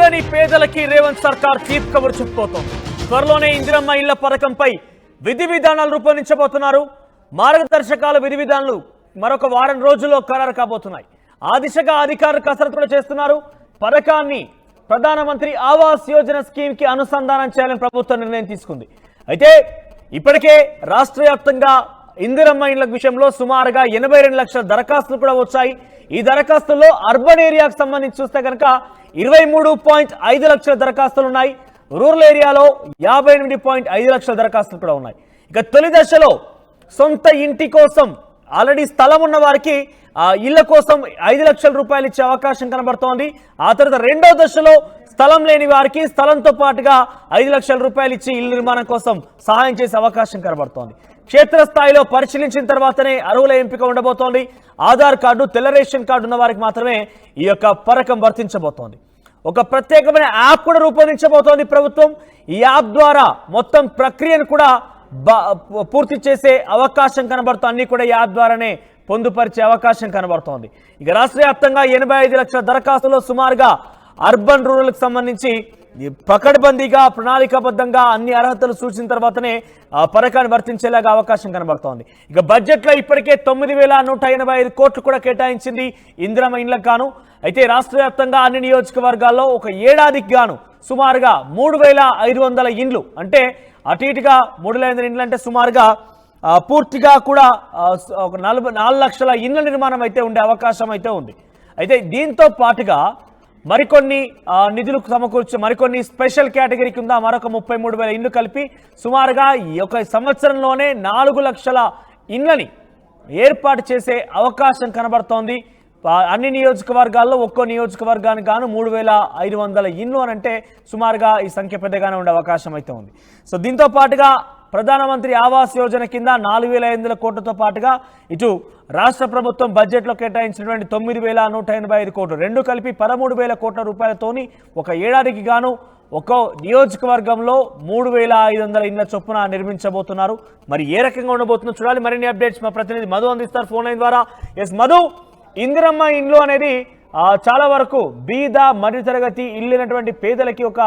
లేని పేదలకి రేవంత్ సర్కార్ చీఫ్ కబుర్ చెప్పబోతోంది. త్వరలోనే ఇందిరమ్మ ఇళ్ల పథకంపై విధి విధానాలు రూపొందించబోతున్నారు. మార్గదర్శకాల విధి విధానాలు మరొక వారం రోజుల్లో ఖరారు కాబోతున్నాయి. ఆ దిశగా అధికారులు కసరత్తులు చేస్తున్నారు. పథకాన్ని ప్రధానమంత్రి ఆవాస్ యోజన స్కీమ్ కి అనుసంధానం చేయాలని ప్రభుత్వం నిర్ణయం తీసుకుంది. అయితే ఇప్పటికే రాష్ట్ర వ్యాప్తంగా ఇందిరమ్మ ఇళ్ల విషయంలో సుమారుగా 82 లక్షల దరఖాస్తులు కూడా వచ్చాయి. ఈ దరఖాస్తుల్లో అర్బన్ ఏరియాకు సంబంధించి చూస్తే కనుక 23.5 లక్షల దరఖాస్తులు ఉన్నాయి. రూరల్ ఏరియాలో 58.5 లక్షల దరఖాస్తులు కూడా ఉన్నాయి. ఇక తొలి దశలో సొంత ఇంటి కోసం ఆల్రెడీ స్థలం ఉన్న వారికి ఇళ్ల కోసం 5 లక్షల రూపాయలు ఇచ్చే అవకాశం కనబడుతోంది. ఆ తర్వాత రెండో దశలో స్థలం లేని వారికి స్థలంతో పాటుగా 5 లక్షల రూపాయలు ఇచ్చి ఇళ్ల నిర్మాణం కోసం సహాయం చేసే అవకాశం కనబడుతోంది. క్షేత్రస్థాయిలో పరిశీలించిన తర్వాతనే అర్హుల ఎంపిక ఉండబోతోంది. ఆధార్ కార్డు, తెల్ల రేషన్ కార్డు ఉన్న వారికి మాత్రమే ఈ యొక్క పథకం వర్తించబోతోంది. ఒక ప్రత్యేకమైన యాప్ కూడా రూపొందించబోతోంది ప్రభుత్వం. ఈ యాప్ ద్వారా మొత్తం ప్రక్రియను కూడా పూర్తి చేసే అవకాశం కనబడుతుంది. అన్ని కూడా యాప్ ద్వారానే పొందుపరిచే అవకాశం కనబడుతోంది. ఇక రాష్ట్ర వ్యాప్తంగా 85 లక్షల దరఖాస్తులో సుమారుగా అర్బన్ రూరల్కి సంబంధింంచి పకడ్బందీగా ప్రణాళికాబద్ధంగా అన్ని అర్హతలు సూచించిన తర్వాతనే పథకాన్ని వర్తించేలాగా అవకాశం కనబడుతోంది. ఇక బడ్జెట్లో ఇప్పటికే 9,185 కోట్లు కూడా కేటాయించింది ఇందిరమ్మ ఇళ్లకు గాను. అయితే రాష్ట్ర వ్యాప్తంగా అన్ని నియోజకవర్గాల్లో ఒక ఏడాదికి గాను సుమారుగా 3,500 ఇండ్లు, అంటే అటు ఇటుగా 3,500 ఇండ్లు అంటే సుమారుగా పూర్తిగా కూడా ఒక 4 లక్షల ఇండ్ల నిర్మాణం అయితే ఉండే అవకాశం అయితే ఉంది. అయితే దీంతో పాటుగా మరికొన్ని నిధులకు సమకూర్చి మరికొన్ని స్పెషల్ కేటగిరీ కింద మరొక 33,000 ఇండ్లు కలిపి సుమారుగా ఈ ఒక సంవత్సరంలోనే 4 లక్షల ఇండ్లని ఏర్పాటు చేసే అవకాశం కనబడుతోంది. అన్ని నియోజకవర్గాల్లో ఒక్కో నియోజకవర్గానికి గాను 3,500 ఇండ్లు అని అంటే సుమారుగా ఈ సంఖ్య పెద్దగానే ఉండే అవకాశం అయితే ఉంది. సో దీంతో పాటుగా ప్రధానమంత్రి ఆవాస్ యోజన కింద 4,500 కోట్లతో పాటుగా ఇటు రాష్ట్ర ప్రభుత్వం బడ్జెట్లో కేటాయించినటువంటి 9,185 కోట్లు రెండు కలిపి 13,000 కోట్ల రూపాయలతోని ఒక ఏడాదికి గాను ఒక్కో నియోజకవర్గంలో 3,500 ఇండ్ల చొప్పున నిర్మించబోతున్నారు. మరి ఏ రకంగా ఉండబోతుందో చూడాలి. మరిన్ని అప్డేట్స్ మా ప్రతినిధి మధు అందిస్తారు ఫోన్ లైన్ ద్వారా. ఎస్ మధు, ఇందిరమ్మ ఇండ్లు అనేది చాలా వరకు బీద మధ్యతరగతి ఇల్లునటువంటి పేదలకి ఒక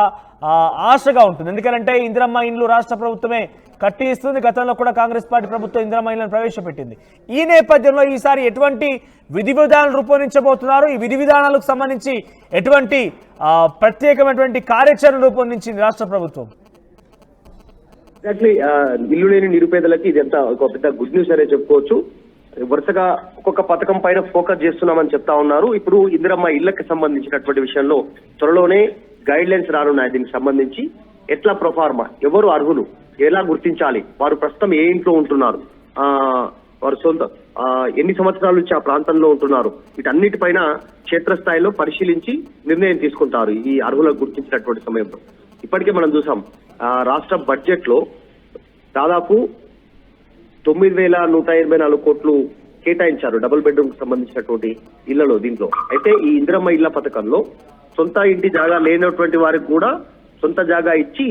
ఆశగా ఉంటుంది. ఎందుకంటే ఇందిరమ్మ ఇండ్లు రాష్ట్ర ప్రభుత్వమే కట్టి ఇస్తుంది. గతంలో కూడా కాంగ్రెస్ పార్టీ ప్రభుత్వం ఇందిరమ్మ ఇండ్లను ప్రవేశపెట్టింది. ఈ నేపథ్యంలో ఈసారి ఎటువంటి విధి విధానాలు రూపొందించబోతున్నారు? ఈ విధి విధానాలకు సంబంధించి ఎటువంటి ప్రత్యేకమైనటువంటి కార్యాచరణ రూపొందించింది రాష్ట్ర ప్రభుత్వం? ఎగ్జాక్ట్లీ, ఇల్లు లేని నిరుపేదలకి ఇదంతా ఒక పెద్ద గుడ్ న్యూస్ అనే చెప్పుకోవచ్చు. వరుసగా ఒక్కొక్క పథకం పైన ఫోకస్ చేస్తున్నామని చెప్తా ఉన్నారు. ఇప్పుడు ఇందిరమ్మ ఇళ్లకు సంబంధించినటువంటి విషయంలో త్వరలోనే గైడ్ లైన్స్ రానున్నాయి. దీనికి సంబంధించి ఎట్లా ప్రొఫార్మా, ఎవరు అర్హులు, ఎలా గుర్తించాలి, వారు ప్రస్తుతం ఏ ఇంట్లో ఉంటున్నారు, వారు సొంత ఎన్ని సంవత్సరాల నుంచి ఆ ప్రాంతంలో ఉంటున్నారు, వీటన్నిటిపైన క్షేత్రస్థాయిలో పరిశీలించి నిర్ణయం తీసుకుంటారు ఈ అర్హులకు గుర్తించినటువంటి సమయంలో. ఇప్పటికే మనం చూసాం రాష్ట్ర బడ్జెట్ లో దాదాపు 9,184 కోట్లు కేటాయించారు డబుల్ బెడ్రూమ్ కు సంబంధించినటువంటి ఇళ్లలో. దీంట్లో అయితే ఈ ఇందిరమ్మ ఇళ్ల పథకంలో సొంత ఇంటి జాగా లేనటువంటి వారికి కూడా సొంత జాగా ఇచ్చి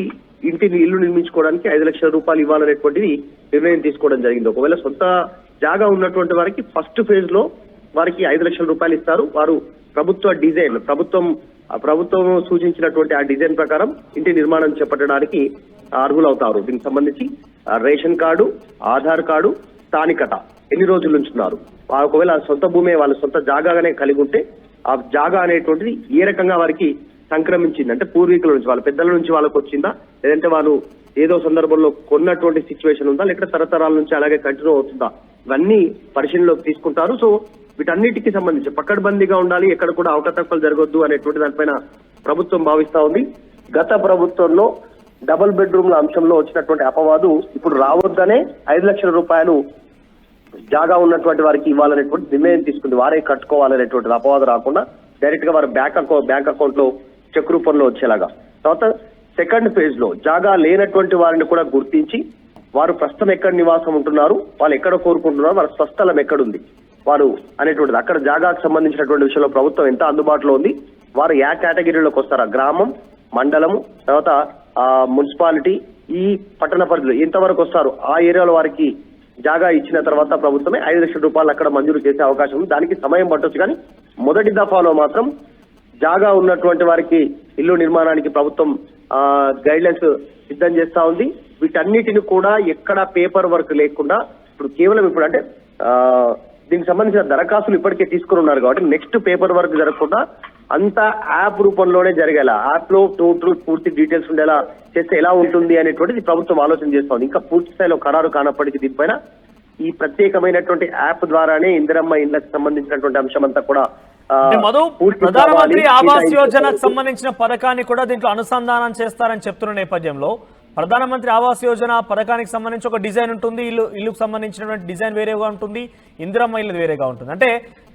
ఇంటిని ఇల్లు నిర్మించుకోవడానికి 5 లక్షల రూపాయలు ఇవ్వాలనేటువంటిది నిర్ణయం తీసుకోవడం జరిగింది. ఒకవేళ సొంత జాగా ఉన్నటువంటి వారికి ఫస్ట్ ఫేజ్ లో వారికి 5 లక్షల రూపాయలు ఇస్తారు. వారు ప్రభుత్వ డిజైన్ ప్రభుత్వం సూచించినటువంటి ఆ డిజైన్ ప్రకారం ఇంటి నిర్మాణం చేపట్టడానికి అర్హులవుతారు. దీనికి సంబంధించి రేషన్ కార్డు, ఆధార్ కార్డు, స్థానికత, ఎన్ని రోజుల నుంచి ఉన్నారు, ఒకవేళ సొంత భూమే వాళ్ళ సొంత జాగాగానే కలిగి ఉంటే ఆ జాగా అనేటువంటిది ఏ రకంగా వారికి సంక్రమించింది, అంటే పూర్వీకుల నుంచి వాళ్ళ పెద్దల నుంచి వాళ్ళకు వచ్చిందా, లేదంటే వాళ్ళు ఏదో సందర్భంలో కొన్నటువంటి సిచ్యువేషన్ ఉందా, లేకపోతే తరతరాల నుంచి అలాగే కంటిన్యూ అవుతుందా, ఇవన్నీ పరిశీలనలోకి తీసుకుంటారు. సో వీటన్నిటికీ సంబంధించి పకడ్బందీగా ఉండాలి, ఎక్కడ కూడా అవకతవకలు జరగొద్దు అనేటువంటి దానిపైన ప్రభుత్వం భావిస్తా ఉంది. గత ప్రభుత్వంలో డబుల్ బెడ్రూమ్ల అంశంలో వచ్చినటువంటి అపవాదు ఇప్పుడు రావద్దనే 5 లక్షల రూపాయలు జాగా ఉన్నటువంటి వారికి ఇవ్వాలనేటువంటి నిర్ణయం తీసుకుంది. వారే కట్టుకోవాలనేటువంటి అపవాదు రాకుండా డైరెక్ట్ గా వారి బ్యాంక్ అకౌంట్ లో చెక్ రూపంలో వచ్చేలాగా. తర్వాత సెకండ్ ఫేజ్ లో జాగా లేనటువంటి వారిని కూడా గుర్తించి వారు ప్రస్తుతం ఎక్కడ నివాసం ఉంటున్నారు, వాళ్ళు ఎక్కడ కోరుకుంటున్నారు, వారి స్వస్థలం ఎక్కడుంది వారు అనేటువంటిది, అక్కడ జాగాకు సంబంధించినటువంటి విషయంలో ప్రభుత్వం ఎంత అందుబాటులో ఉంది, వారు ఏ కేటగిరీలోకి వస్తారా, గ్రామం, మండలము, తర్వాత మున్సిపాలిటీ, ఈ పట్టణ పరిధిలో ఎంతవరకు వస్తారు, ఆ ఏరియాలో వారికి జాగా ఇచ్చిన తర్వాత ప్రభుత్వమే 5 లక్షల రూపాయలు అక్కడ మంజూరు చేసే అవకాశం ఉంది. దానికి సమయం పట్టొచ్చు, కానీ మొదటి దఫాలో మాత్రం జాగా ఉన్నటువంటి వారికి ఇల్లు నిర్మాణానికి ప్రభుత్వం గైడ్లైన్స్ సిద్ధం చేస్తా ఉంది. వీటన్నిటిని కూడా ఎక్కడ పేపర్ వర్క్ లేకుండా ఇప్పుడు కేవలం ఇప్పుడు అంటే దీనికి సంబంధించిన దరఖాస్తులు ఇప్పటికే తీసుకుని ఉన్నారు కాబట్టి నెక్స్ట్ పేపర్ వర్క్ జరగకుండా అంతా యాప్ రూపంలోనే జరగాల. యాప్ లో టోటల్ పూర్తి డీటెయిల్స్ ఉండేలా చేస్తే ఎలా ఉంటుంది అనేటువంటిది ప్రభుత్వం ఆలోచన చేస్తోంది. ఇంకా పూర్తి స్థాయిలో ఖరారు కానప్పటికీ దీనిపైన ఈ ప్రత్యేకమైనటువంటి యాప్ ద్వారానే ఇందిరమ్మ ఇళ్లకు సంబంధించినటువంటి అంశం అంతా కూడా మధు, ప్రధానమంత్రి ఆవాస్ యోజనకు సంబంధించిన పథకాన్ని కూడా దీంట్లో అనుసంధానం చేస్తారని చెప్తున్న నేపథ్యంలో ప్రధానమంత్రి ఆవాస్ యోజన పథకానికి సంబంధించి ఒక డిజైన్ ఉంటుంది, ఇల్లుకు సంబంధించినటువంటి డిజైన్ వేరేగా ఉంటుంది, ఇందిరమ్మ ఇల్లు వేరేగా ఉంటుంది. అంటే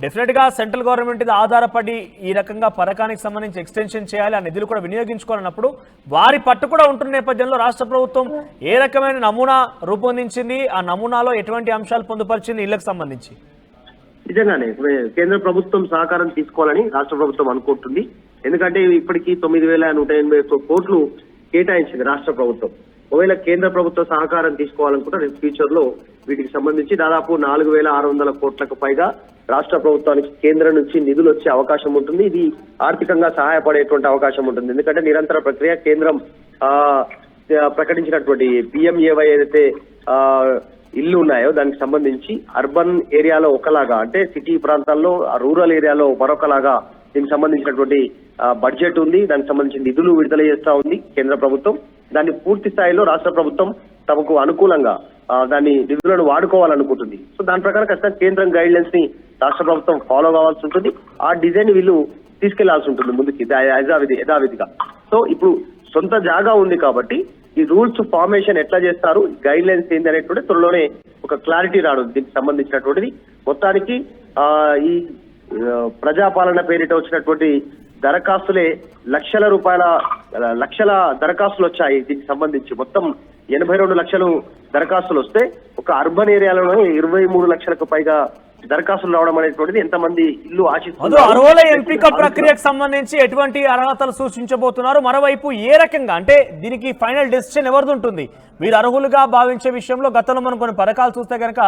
డెఫినెట్ గా సెంట్రల్ గవర్నమెంట్ ఇది ఆధారపడి ఈ రకంగా పథకానికి సంబంధించి ఎక్స్టెన్షన్ చేయాలి, ఆ నిధులు కూడా వినియోగించుకోవాలన్నప్పుడు వారి పట్టు కూడా ఉంటున్న నేపథ్యంలో రాష్ట్ర ప్రభుత్వం ఏ రకమైన నమూనా రూపొందించింది, ఆ నమూనాలో ఎటువంటి అంశాలు పొందుపరిచింది ఇళ్లకు సంబంధించి? నిజంగానే కేంద్ర ప్రభుత్వం సహకారం తీసుకోవాలని రాష్ట్ర ప్రభుత్వం అనుకుంటుంది. ఎందుకంటే ఇప్పటికీ 9,181 కోట్లు కేటాయించింది రాష్ట్ర ప్రభుత్వం. ఒకవేళ కేంద్ర ప్రభుత్వ సహకారం తీసుకోవాలనుకుంటే రేపు ఫ్యూచర్ లో వీటికి సంబంధించి దాదాపు 4,600 కోట్లకు పైగా రాష్ట్ర ప్రభుత్వానికి కేంద్రం నుంచి నిధులు వచ్చే అవకాశం ఉంటుంది. ఇది ఆర్థికంగా సహాయపడేటువంటి అవకాశం ఉంటుంది. ఎందుకంటే నిరంతర ప్రక్రియ కేంద్రం ప్రకటించినటువంటి PMAY ఏదైతే ఇల్లు ఉన్నాయో దానికి సంబంధించి అర్బన్ ఏరియాలో ఒకలాగా, అంటే సిటీ ప్రాంతాల్లో రూరల్ ఏరియాలో మరొకలాగా దీనికి సంబంధించినటువంటి బడ్జెట్ ఉంది. దానికి సంబంధించిన నిధులు విడుదల చేస్తా ఉంది కేంద్ర ప్రభుత్వం. దాన్ని పూర్తి స్థాయిలో రాష్ట్ర ప్రభుత్వం తమకు అనుకూలంగా దాన్ని నిధులను వాడుకోవాలనుకుంటుంది. సో దాని ప్రకారం ఖచ్చితంగా కేంద్రం గైడ్ లైన్స్ ని రాష్ట్ర ప్రభుత్వం ఫాలో కావాల్సి ఉంటుంది. ఆ డిజైన్ వీళ్ళు తీసుకెళ్లాల్సి ఉంటుంది ముందుకి యథావిధిగా. సో ఇప్పుడు సొంత జాగా ఉంది కాబట్టి ఈ రూల్స్ ఫార్మేషన్ ఎట్లా చేస్తారు, గైడ్ లైన్స్ ఏంది అనేటువంటి త్వరలోనే ఒక క్లారిటీ రాదు దీనికి సంబంధించినటువంటిది. మొత్తానికి ఈ ప్రజాపాలన పేరిట వచ్చినటువంటి దరఖాస్తులే లక్షల దరఖాస్తులు వచ్చాయి. దీనికి సంబంధించి మొత్తం 82 లక్షలు దరఖాస్తులు వస్తే ఒక అర్బన్ ఏరియాలోనే 23 లక్షలకు పైగా దరఖాస్తులు రావడం అనేటువంటిది ఎంతమంది ఇల్లు ఆశిస్తున్నారు. అర్హుల ఎంపిక ప్రక్రియకు సంబంధించి ఎటువంటి అర్హతలు సూచించబోతున్నారు? మరోవైపు ఏ రకంగా, అంటే దీనికి ఫైనల్ డెసిషన్ ఎవరిది ఉంటుంది? వీరు అర్హులుగా భావించే విషయంలో గతంలో మనం కొన్ని పథకాలు చూస్తే కనుక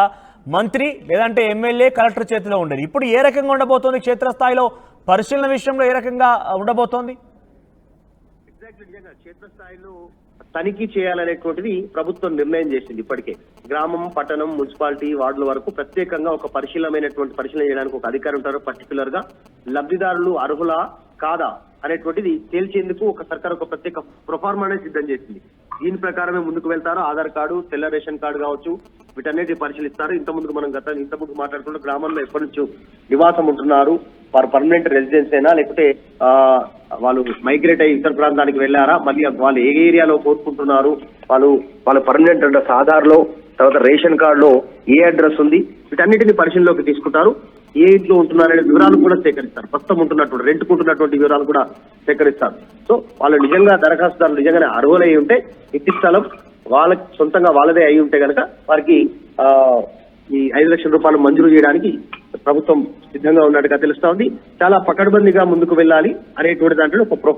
మంత్రి లేదంటే ఎమ్మెల్యే కలెక్టర్ చేతిలో ఉండేది. ఇప్పుడు ఏ రకంగా ఉండబోతోంది? క్షేత్రస్థాయిలో పరిశీలన విషయంలో ఏ రకంగా ఉండబోతోంది? క్షేత్రస్థాయిలో తనిఖీ చేయాలనేటువంటిది ప్రభుత్వం నిర్ణయం చేసింది. ఇప్పటికే గ్రామం, పట్టణం, మున్సిపాలిటీ, వార్డుల వరకు ప్రత్యేకంగా ఒక పరిశీలన చేయడానికి ఒక అధికారి ఉంటారు. పర్టికులర్ గా లబ్ధిదారులు అర్హులా కాదా అనేటువంటిది తేల్చేందుకు ఒక సర్కార్ ఒక ప్రత్యేక ప్రొఫార్మానే సిద్ధం చేసింది. దీని ప్రకారమే ముందుకు వెళ్తారు. ఆధార్ కార్డు, తెల్ల రేషన్ కార్డు కావచ్చు, వీటన్నిటి పరిశీలిస్తారు. ఇంతకుముందు మాట్లాడుకుంటే గ్రామంలో ఎప్పటి నుంచో నివాసం ఉంటున్నారు, వారు పర్మనెంట్ రెసిడెన్స్ అయినా లేకపోతే వాళ్ళు మైగ్రేట్ అయ్యి ఇతర ప్రాంతానికి వెళ్ళారా, మళ్ళీ వాళ్ళు ఏ ఏరియాలో కోరుకుంటున్నారు, వాళ్ళ పర్మనెంట్ అడ్రస్ ఆధార్ లో, తర్వాత రేషన్ కార్డులో ఏ అడ్రస్ ఉంది, వీటన్నిటిని పరిశీలనలోకి తీసుకుంటారు. ఏ ఇంట్లో ఉంటున్నారనే వివరాలు కూడా సేకరిస్తారు. ప్రస్తుతం ఉంటున్నటువంటి రెంట్కుంటున్నటువంటి వివరాలు కూడా సేకరిస్తారు. సో వాళ్ళు నిజంగా దరఖాస్తుదారులు నిజంగానే అర్హులై ఉంటే, ఇంటి స్థలం వాళ్ళకి సొంతంగా వాళ్ళదే అయి ఉంటే కనుక వారికి ఈ 5 లక్షల రూపాయలు మంజూరు చేయడానికి ప్రభుత్వం సిద్ధంగా ఉన్నట్టుగా తెలుస్తా ఉంది. చాలా పకడ్బందీగా ముందుకు వెళ్ళాలి అనేటువంటి దాంట్లో ఒక